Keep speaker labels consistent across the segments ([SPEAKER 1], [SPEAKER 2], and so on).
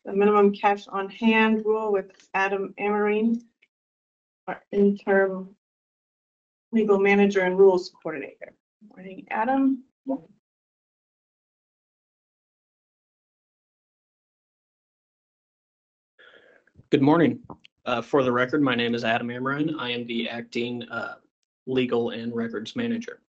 [SPEAKER 1] the minimum cash on hand rule with Adam Amarine, our interim legal manager and rules coordinator. Morning, Adam.
[SPEAKER 2] Good morning. For the record, my name is Adam Amarine. I am the acting legal and records manager.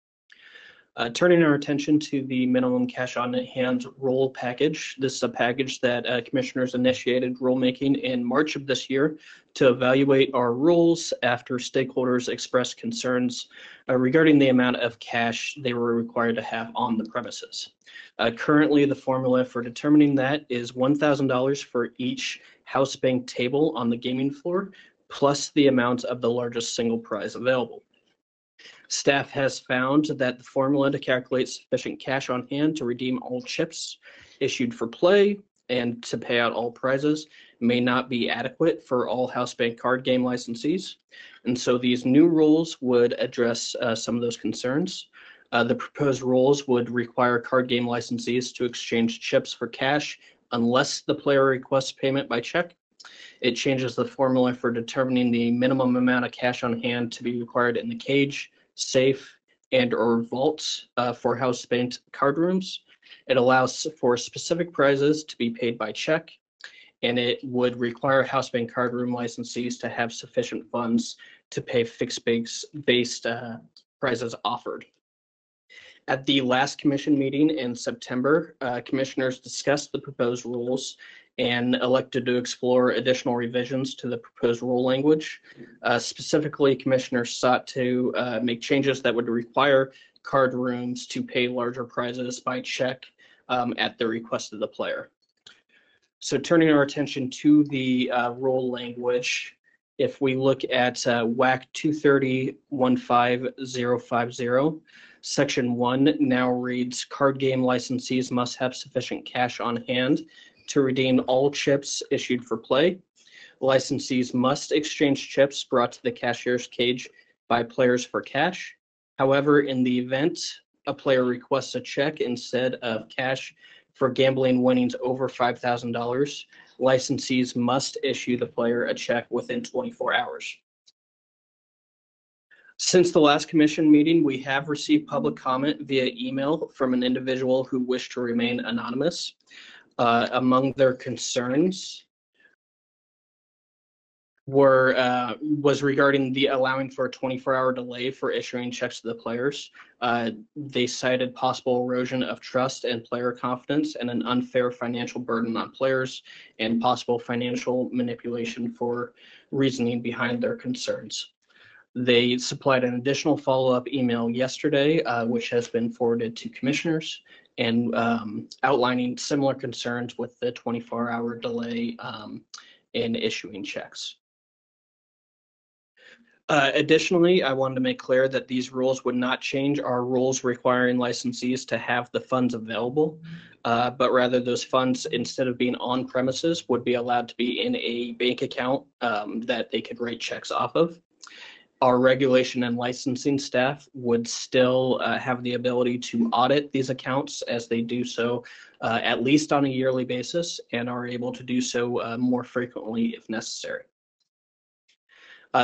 [SPEAKER 2] Turning our attention to the minimum cash on hand rule package. This is a package that commissioners initiated rulemaking in March of this year to evaluate our rules after stakeholders expressed concerns regarding the amount of cash they were required to have on the premises. Currently, the formula for determining that is $1,000 for each house bank table on the gaming floor, plus the amount of the largest single prize available. Staff has found that the formula to calculate sufficient cash on hand to redeem all chips issued for play and to pay out all prizes may not be adequate for all house bank card game licensees. And so these new rules would address some of those concerns. The proposed rules would require card game licensees to exchange chips for cash unless the player requests payment by check. It changes the formula for determining the minimum amount of cash on hand to be required in the cage, safe, and or vaults for house banked card rooms. It allows for specific prizes to be paid by check, and it would require house bank card room licensees to have sufficient funds to pay fixed based prizes offered. At the last commission meeting in September, commissioners discussed the proposed rules and elected to explore additional revisions to the proposed rule language. Specifically, commissioners sought to make changes that would require card rooms to pay larger prizes by check at the request of the player. So turning our attention to the rule language, if we look at WAC 230-15050, Section 1 now reads, card game licensees must have sufficient cash on hand to redeem all chips issued for play. Licensees must exchange chips brought to the cashier's cage by players for cash. However, in the event a player requests a check instead of cash for gambling winnings over $5,000, licensees must issue the player a check within 24 hours. Since the last commission meeting, we have received public comment via email from an individual who wished to remain anonymous. Among their concerns was regarding the allowing for a 24-hour delay for issuing checks to the players. They cited possible erosion of trust and player confidence and an unfair financial burden on players and possible financial manipulation for reasoning behind their concerns. They supplied an additional follow-up email yesterday, which has been forwarded to commissioners and outlining similar concerns with the 24-hour delay in issuing checks. Additionally, I wanted to make clear that these rules would not change our rules requiring licensees to have the funds available, but rather those funds, instead of being on premises, would be allowed to be in a bank account that they could write checks off of. Our regulation and licensing staff would still have the ability to audit these accounts as they do so at least on a yearly basis and are able to do so more frequently if necessary.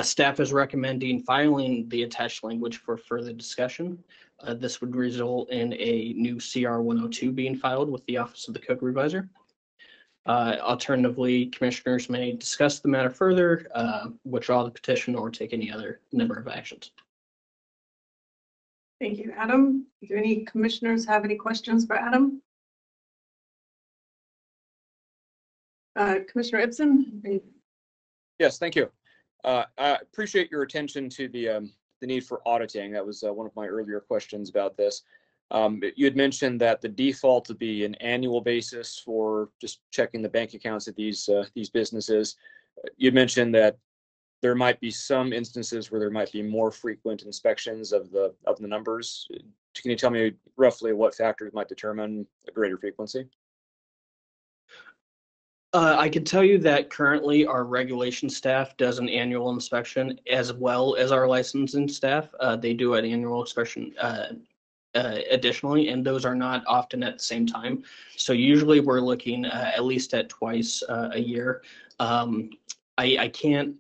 [SPEAKER 2] Staff is recommending filing the attached language for further discussion. This would result in a new CR 102 being filed with the Office of the Code Reviser. Alternatively, commissioners may discuss the matter further, withdraw the petition, or take any other number of actions.
[SPEAKER 1] Thank you, Adam. Do any commissioners have any questions for Adam? Commissioner Ibsen?
[SPEAKER 3] Yes, thank you. I appreciate your attention to the need for auditing. That was one of my earlier questions about this. You had mentioned that the default would be an annual basis for just checking the bank accounts of these businesses. You mentioned that there might be some instances where there might be more frequent inspections of the numbers. Can you tell me roughly what factors might determine a greater frequency?
[SPEAKER 2] I can tell you that currently our regulation staff does an annual inspection as well as our licensing staff. They do an annual inspection additionally, and those are not often at the same time. So usually we're looking at least at twice a year. I can't.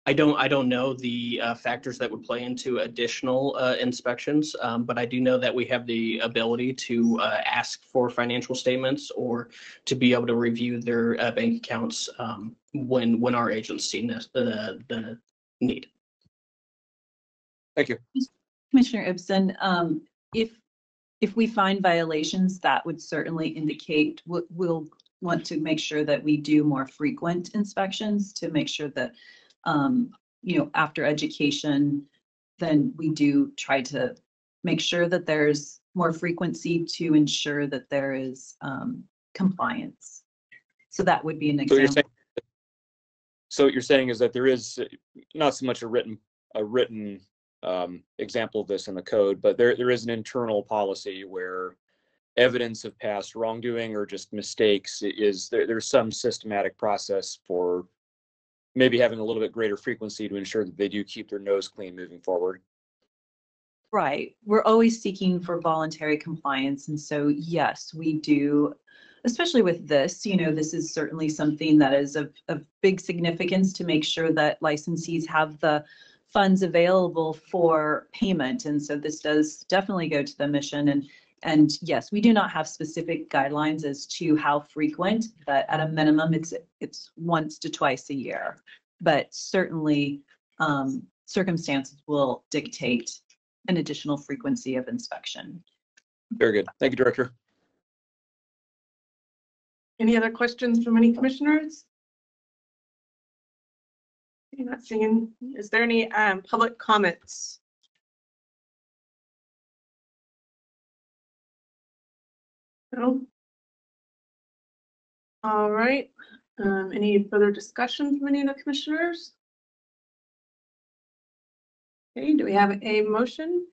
[SPEAKER 2] I don't know the factors that would play into additional inspections, but I do know that we have the ability to ask for financial statements or to be able to review their bank accounts when our agents see the need.
[SPEAKER 3] Thank you.
[SPEAKER 4] Commissioner Ibsen, if we find violations, that would certainly indicate we'll want to make sure that we do more frequent inspections to make sure that after education, then we do try to make sure that there's more frequency to ensure that there is compliance. So that would be an example.
[SPEAKER 3] So what you're saying is that there is not so much a written example of this in the code, but there is an internal policy where evidence of past wrongdoing or just mistakes there's some systematic process for maybe having a little bit greater frequency to ensure that they do keep their nose clean moving forward.
[SPEAKER 4] Right. We're always seeking for voluntary compliance. And so, yes, we do, especially with this, this is certainly something that is of big significance to make sure that licensees have the funds available for payment. And so this does definitely go to the mission. And yes, we do not have specific guidelines as to how frequent, but at a minimum, it's once to twice a year. But certainly circumstances will dictate an additional frequency of inspection.
[SPEAKER 3] Very good. Thank you, Director.
[SPEAKER 1] Any other questions from any commissioners? I'm not seeing. Is there any public comments? No. All right. Any further discussion from any of the commissioners? Okay, do we have a motion?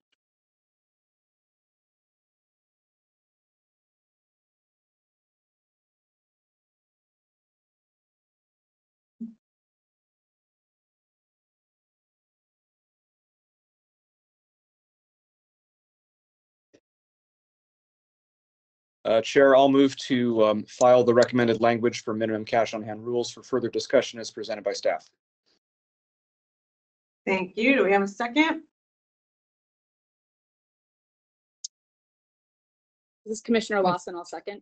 [SPEAKER 3] Chair, I'll move to file the recommended language for minimum cash on hand rules for further discussion as presented by staff.
[SPEAKER 1] Thank you. Do we have a second?
[SPEAKER 5] This is Commissioner Lawson. I'll second.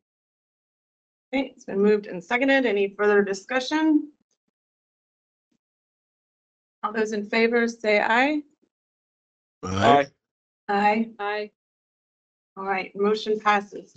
[SPEAKER 1] Okay, it's been moved and seconded. Any further discussion? All those in favor say aye.
[SPEAKER 3] Aye.
[SPEAKER 1] Aye.
[SPEAKER 5] Aye.
[SPEAKER 1] All right, motion passes.